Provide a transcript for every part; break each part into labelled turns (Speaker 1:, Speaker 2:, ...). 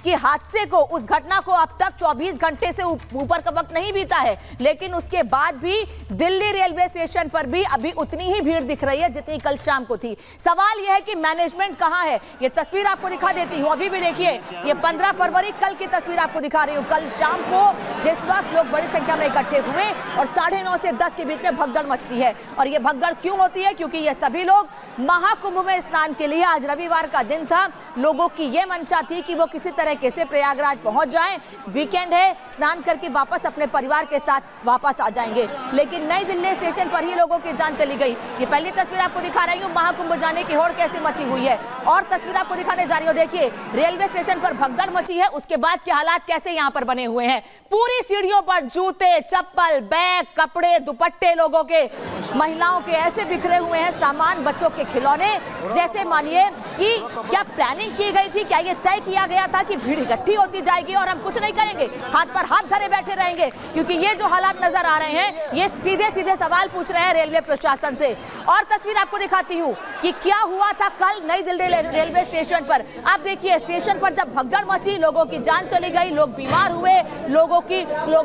Speaker 1: कि हादसे को, उस घटना को अब तक 24 घंटे से ऊपर का वक्त नहीं बीता है, लेकिन उसके बाद भी दिल्ली रेलवे स्टेशन पर भी अभी उतनी ही भीड़ दिख रही है जितनी कल शाम को थी। सवाल यह है कि मैनेजमेंट कहां है। ये तस्वीर आपको दिखा देती हूं, अभी भी देखिए, ये 15 फरवरी कल की तस्वीर आपको दिखा रही हूं। कल शाम को जिस वक्त लोग बड़ी संख्या में इकट्ठे हुए और 9:30 से 10 के बीच में भगदड़ मचती है। और ये भगदड़ क्यों होती है? क्योंकि ये सभी लोग महाकुंभ में स्नान के लिए, आज रविवार का दिन था, लोगों की ये मंशा थी कि वो किसी तरीके से प्रयागराज पहुंच जाएं, वीकेंड है, स्नान करके वापस अपने परिवार के साथ वापस आ जाएंगे। लेकिन नई दिल्ली स्टेशन पर ही लोगों की जान चली गई। ये पहली तस्वीर आपको दिखा रही हूँ, महाकुंभ जाने की होड़ कैसे मची हुई है। और तस्वीर आपको दिखाने जा रही हूँ, देखिए रेलवे स्टेशन पर भगदड़ मची है, उसके बाद के हालात कैसे यहाँ पर बने हुए हैं। पूरी सीढ़ियों पर जूते, चप्पल, बैग, कपड़े, दुपट्टे लोगों के, महिलाओं के ऐसे बिखरे हुए हैं, सामान, बच्चों के खिलौने। जैसे मानिए कि क्या प्लानिंग की गई थी, क्या ये तय किया गया था कि भीड़ इकट्ठी होती जाएगी और हम कुछ नहीं करेंगे, हाथ पर हाथ धरे बैठे रहेंगे? क्योंकि ये जो हालात नजर आ रहे हैं, ये सीधे सीधे सवाल पूछ रहे हैं रेलवे प्रशासन से। और तस्वीर आपको दिखाती हूँ कि क्या हुआ था कल नई दिल्ली रेलवे स्टेशन पर। आप देखिए, स्टेशन पर जब भगदड़ मची, लोगों की जान चली गई, लोग बीमार हुए, लोग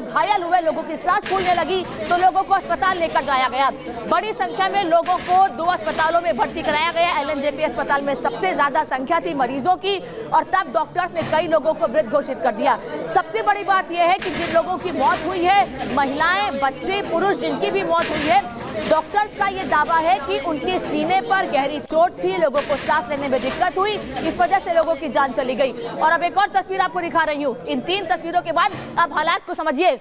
Speaker 1: घायल हुए, लोगों की सांस फूलने लगी, तो लोगों को अस्पताल लेकर जाया गया। बड़ी संख्या में लोगों को 2 अस्पतालों में भर्ती कराया गया। LNJP अस्पताल में सबसे ज्यादा संख्या थी मरीजों की, और तब डॉक्टर्स ने कई लोगों को मृत घोषित कर दिया। सबसे बड़ी बात यह है कि जिन लोगों की मौत हुई है, महिलाएं, बच्चे, पुरुष जिनकी भी मौत हुई है, डॉक्टर्स का ये दावा है कि उनके सीने पर गहरी चोट थी, लोगों को सांस लेने में दिक्कत हुई, इस वजह से लोगों की जान चली गई। और अब एक और तस्वीर आपको दिखा रही हूँ। इन 3 तस्वीरों के बाद अब हालात को समझिए,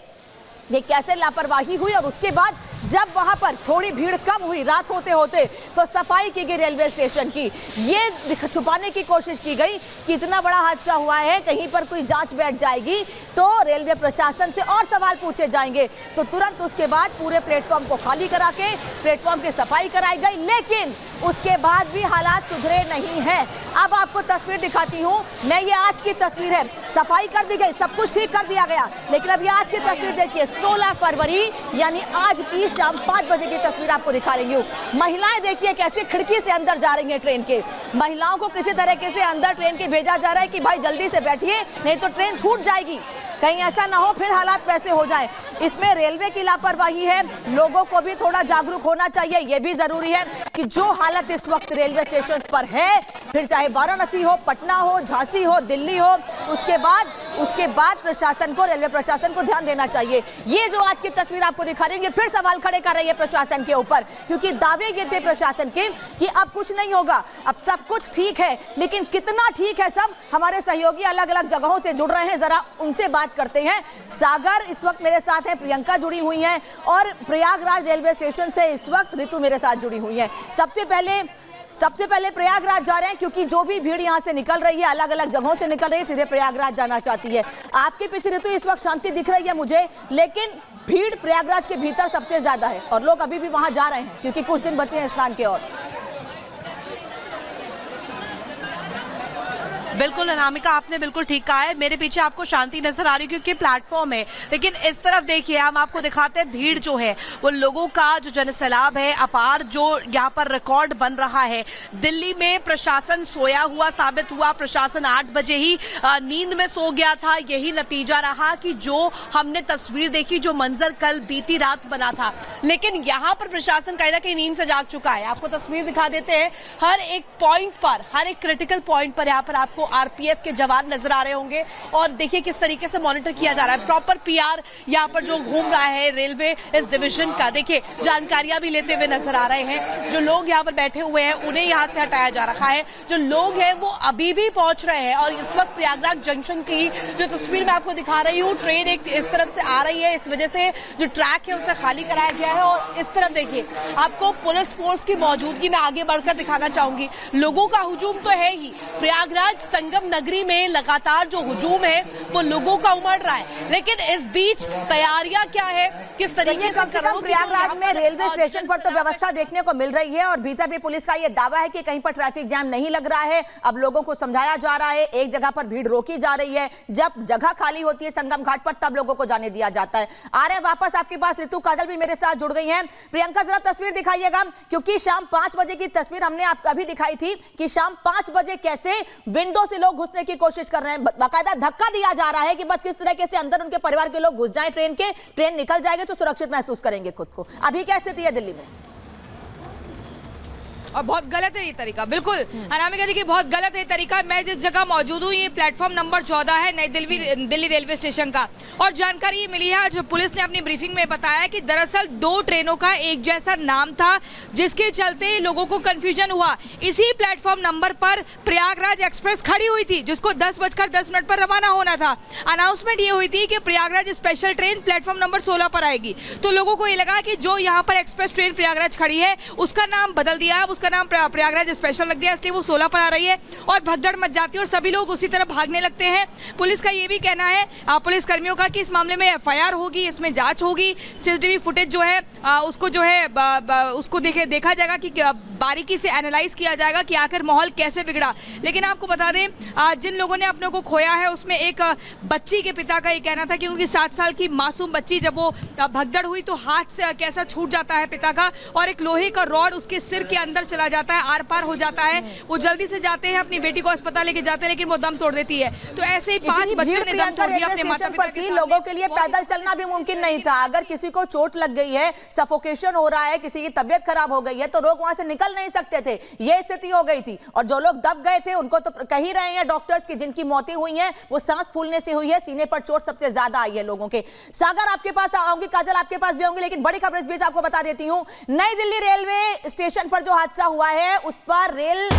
Speaker 1: ये कैसे लापरवाही हुई। और उसके बाद जब वहां पर थोड़ी भीड़ कम हुई, रात होते होते, तो सफाई की गई रेलवे स्टेशन की। ये छुपाने की कोशिश की गई कि इतना बड़ा हादसा हुआ है, कहीं पर कोई जांच बैठ जाएगी तो रेलवे प्रशासन से और सवाल पूछे जाएंगे। तो तुरंत उसके बाद पूरे प्लेटफॉर्म को खाली करा के प्लेटफॉर्म की सफाई कराई गई, लेकिन उसके बाद भी हालात सुधरे नहीं हैं। अब आपको तस्वीर दिखाती हूँ मैं, ये आज की तस्वीर है। सफाई कर दी गई, सब कुछ ठीक कर दिया गया, लेकिन अब ये आज की तस्वीर देखिए, 16 फरवरी यानी आज की शाम 5 बजे की तस्वीर आपको दिखा रही हूँ। महिलाएं देखिए कैसे खिड़की से अंदर जा रही हैं ट्रेन के। महिलाओं को किसी तरीके से अंदर ट्रेन के भेजा जा रहा है कि भाई जल्दी से बैठिए, नहीं तो ट्रेन छूट जाएगी, कहीं ऐसा ना हो फिर हालात वैसे हो जाए। इसमें रेलवे की लापरवाही है, लोगों को भी थोड़ा जागरूक होना चाहिए। यह भी जरूरी है कि जो हालत इस वक्त रेलवे स्टेशन पर है, फिर चाहे वाराणसी हो, पटना हो, झांसी हो, दिल्ली हो, उसके बाद प्रशासन को, रेलवे प्रशासन को ध्यान देना चाहिए। ये जो आज की तस्वीर आपको दिखा रही है, फिर सवाल खड़े कर रही है प्रशासन के ऊपर, क्योंकि दावे ये थे प्रशासन के कि अब कुछ नहीं होगा, अब सब कुछ ठीक है। लेकिन कितना ठीक है सब, हमारे सहयोगी अलग अलग जगहों से जुड़ रहे हैं, जरा उनसे बात करते हैं। सागर इस वक्त मेरे साथ है, प्रियंका जुड़ी हुई हैं, और प्रयागराज रेलवे स्टेशन से इस वक्त ऋतु मेरे साथ जुड़ी हुई है। सबसे पहले प्रयागराज जा रहे हैं, क्योंकि जो भी भीड़ यहाँ से निकल रही है, अलग अलग जगहों से निकल रही है, सीधे प्रयागराज जाना चाहती है। आपके पीछे ऋतु इस वक्त शांति दिख रही है मुझे, लेकिन भीड़ प्रयागराज के भीतर सबसे ज्यादा है, और लोग अभी भी वहां जा रहे हैं क्योंकि कुछ दिन बचे हैं स्नान के। और
Speaker 2: बिल्कुल अनामिका, आपने बिल्कुल ठीक कहा है। मेरे पीछे आपको शांति नजर आ रही है क्योंकि प्लेटफॉर्म है, लेकिन इस तरफ देखिए, हम आपको दिखाते हैं भीड़ जो है, वो लोगों का जो जनसैलाब है अपार, जो यहाँ पर रिकॉर्ड बन रहा है। दिल्ली में प्रशासन सोया हुआ साबित हुआ। प्रशासन 8 बजे ही नींद में सो गया था। यही नतीजा रहा कि जो हमने तस्वीर देखी, जो मंजर कल बीती रात बना था। लेकिन यहाँ पर प्रशासन कहीं ना कहीं नींद से जाग चुका है। आपको तस्वीर दिखा देते हैं, हर एक पॉइंट पर, हर एक क्रिटिकल पॉइंट पर यहाँ पर आपको आरपीएफ के जवान नजर आ रहे होंगे, और देखिए किस तरीके से मॉनिटर किया जा रहा है। प्रॉपर पीआर यहाँ पर जो घूम रहा है रेलवे इस डिवीजन का, देखिए जानकारियां भी लेते हुए नजर आ रहे हैं। जो लोग यहाँ पर बैठे हुए हैं उन्हें यहाँ से हटाया जा रहा है। जो लोग हैं वो अभी भी पहुंच रहे हैं, और इस वक्त प्रयागराज जंक्शन की जो तस्वीर मैं आपको दिखा रही हूँ, ट्रेन एक इस तरफ से आ रही है, इस वजह से जो ट्रैक है उसे खाली कराया गया है। और इस तरफ देखिए, आपको पुलिस फोर्स की मौजूदगी में आगे बढ़कर दिखाना चाहूंगी। लोगों का हुजूम तो है ही, प्रयागराज संगम नगरी में लगातार जो हुजूम है वो लोगों का उमड़ रहा है, लेकिन इस बीच तैयारियां क्या है, किस तरीके से
Speaker 1: कम प्रयागराज में रेलवे स्टेशन पर तो व्यवस्था देखने को मिल रही है, और भीतर भी पुलिस का ये दावा है कि कहीं पर ट्रैफिक जैम नहीं लग रहा है। अब लोगों को समझाया जा रहा है, एक जगह पर भीड़ रोकी जा रही है, जब जगह खाली होती है संगम घाट पर तब लोगों को जाने दिया जाता है। आ रहे वापस आपके पास ऋतु काजल भी मेरे साथ जुड़ गई है। प्रियंका, जरा तस्वीर दिखाइएगा, क्योंकि शाम 5 बजे की तस्वीर हमने आपको अभी दिखाई थी कि शाम 5 बजे कैसे विंडो विंडो से लोग घुसने की कोशिश कर रहे हैं, बाकायदा धक्का दिया जा रहा है कि बस किस तरीके से अंदर उनके परिवार के लोग घुस जाएं ट्रेन के, ट्रेन निकल जाएगी तो सुरक्षित महसूस करेंगे खुद को। अभी क्या स्थिति है दिल्ली में?
Speaker 3: और बहुत गलत है ये तरीका, बिल्कुल अनामिका देखिए बहुत गलत है ये तरीका। मैं जिस जगह मौजूद हूँ ये प्लेटफॉर्म नंबर 14 है नई दिल्ली रेलवे स्टेशन का, और जानकारी ये मिली है आज पुलिस ने अपनी ब्रीफिंग में बताया कि दरअसल 2 ट्रेनों का एक जैसा नाम था जिसके चलते लोगों को कंफ्यूजन हुआ। इसी प्लेटफॉर्म नंबर पर प्रयागराज एक्सप्रेस खड़ी हुई थी जिसको 10:10 पर रवाना होना था। अनाउंसमेंट ये हुई थी कि Prayagraj special train platform number 16 पर आएगी, तो लोगों को ये लगा कि जो यहाँ पर एक्सप्रेस ट्रेन प्रयागराज खड़ी है उसका नाम बदल दिया है, उसका नाम प्रयागराज स्पेशल लग दिया, इसलिए वो 16 पर आ रही है और भगदड़ मच जाती है और सभी लोग उसी तरफ भागने लगते हैं। पुलिस का ये भी कहना है पुलिस कर्मियों का कि इस मामले में एफआईआर होगी, इसमें जांच होगी, सीसीटीवी फुटेज जो है उसको जो है उसको देखा जाएगा कि बारीकी से एनालाइज किया जाएगा कि आखिर माहौल कैसे बिगड़ा। लेकिन आपको बता दें जिन लोगों ने अपने को खोया है उसमें एक बच्ची के पिता का ये कहना था कि उनकी 7 साल की मासूम बच्ची जब वो भगदड़ हुई तो हाथ से कैसा छूट जाता है पिता का और एक लोहे का रॉड उसके सिर के अंदर चला जाता है, आर पार हो जाता है। वो जल्दी से जाते हैं अपनी बेटी को अस्पताल लेके जाते हैं लेकिन वो दम तोड़ देती है। तो ऐसे ही 5 बच्चों ने दम तोड़ दिया अपने माता पिता के सामने।
Speaker 1: लोगों के लिए पैदल चलना भी मुमकिन नहीं था। अगर किसी को चोट लग गई है, सफोकेशन हो रहा है, किसी की तबीयत खराब हो गई है तो लोग वहां से निकल नहीं सकते थे, ये स्थिति हो गई थी। और जो लोग दब गए थे उनको तो कह ही रहे हैं डॉक्टर्स की जिनकी मौतें हुई हैं वो सांस फूलने से हुई है, सीने पर चोट सबसे ज्यादा आई है लोगों के। सागर आपके पास आऊंगी, काजल आपके पास भी आऊंगी, लेकिन बड़ी खबर इस बीच आपको बता देती हूं। नई दिल्ली रेलवे स्टेशन पर जो हादसा हुआ है उस पर रिपोर्ट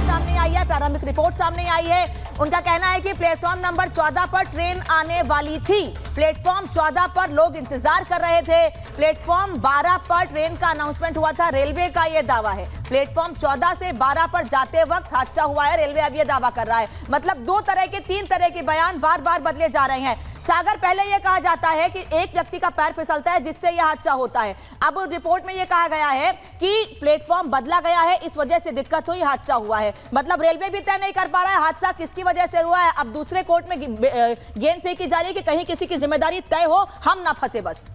Speaker 1: सामने आई है, प्रारंभिक रिपोर्ट सामने आई है। उनका कहना है कि प्लेटफॉर्म नंबर 14 पर ट्रेन आने वाली थी, प्लेटफॉर्म 14 पर लोग इंतजार कर रहे थे, प्लेटफॉर्म 12 पर ट्रेन का अनाउंसमेंट हुआ था। रेलवे का यह दावा है प्लेटफॉर्म 14 से 12 पर जाते वक्त हादसा हुआ है, रेलवे अब यह दावा कर रहा है। मतलब 2 तरह के 3 तरह के बयान बार बार बदले जा रहे हैं। सागर पहले यह कहा जाता है कि एक व्यक्ति का पैर फिसलता है जिससे यह हादसा होता है, अब रिपोर्ट में यह कहा गया है कि प्लेटफॉर्म बदला गया है, इस वजह से दिक्कत हुई, हादसा हुआ है। मतलब रेलवे भी तय नहीं कर पा रहा है हादसा किसकी वजह से हुआ है। अब दूसरे कोर्ट में गेंद फेंकी जा रही है कि कहीं किसी की जिम्मेदारी तय हो, हम ना फंसे बस।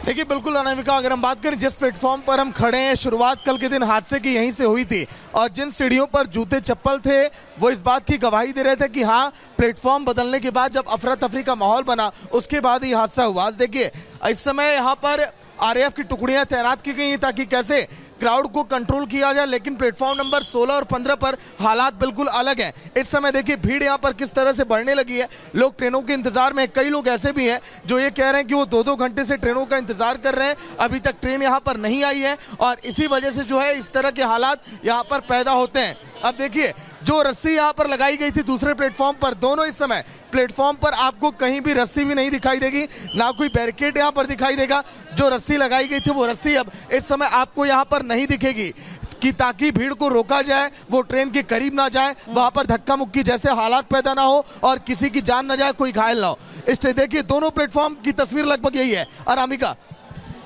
Speaker 4: देखिए बिल्कुल अनामिका, अगर हम बात करें जिस प्लेटफॉर्म पर हम खड़े हैं, शुरुआत कल के दिन हादसे की यहीं से हुई थी और जिन सीढ़ियों पर जूते चप्पल थे वो इस बात की गवाही दे रहे थे कि हाँ प्लेटफॉर्म बदलने के बाद जब अफरा तफरी का माहौल बना उसके बाद ही हादसा हुआ। आज देखिए इस समय यहाँ पर आरएएफ की टुकड़ियां तैनात की गई हैं ताकि कैसे क्राउड को कंट्रोल किया जाए, लेकिन प्लेटफॉर्म नंबर 16 और 15 पर हालात बिल्कुल अलग हैं। इस समय देखिए भीड़ यहाँ पर किस तरह से बढ़ने लगी है, लोग ट्रेनों के इंतजार में, कई लोग ऐसे भी हैं जो ये कह रहे हैं कि वो 2-2 घंटे से ट्रेनों का इंतजार कर रहे हैं, अभी तक ट्रेन यहाँ पर नहीं आई है और इसी वजह से जो है इस तरह के हालात यहाँ पर पैदा होते हैं। अब देखिए जो रस्सी यहाँ पर लगाई गई थी दूसरे प्लेटफॉर्म पर, दोनों इस समय प्लेटफॉर्म पर आपको कहीं भी रस्सी भी नहीं दिखाई देगी, ना कोई बैरिकेड यहाँ पर दिखाई देगा। जो रस्सी लगाई गई थी वो रस्सी अब इस समय आपको यहाँ पर नहीं दिखेगी कि ताकि भीड़ को रोका जाए, वो ट्रेन के करीब ना जाए, वहाँ पर धक्का मुक्की जैसे हालात पैदा ना हो और किसी की जान ना जाए, कोई घायल ना हो। इसलिए देखिए दोनों प्लेटफॉर्म की तस्वीर लगभग यही है। अनामिका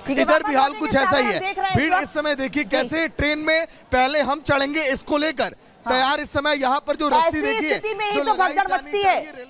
Speaker 4: इधर भी हाल कुछ ऐसा ही है, भीड़ इस समय देखिए कैसे ट्रेन में पहले हम चढ़ेंगे इसको लेकर तैयार इस समय यहाँ पर जो रस्सी देखिए
Speaker 1: तो भगदड़ मचती है।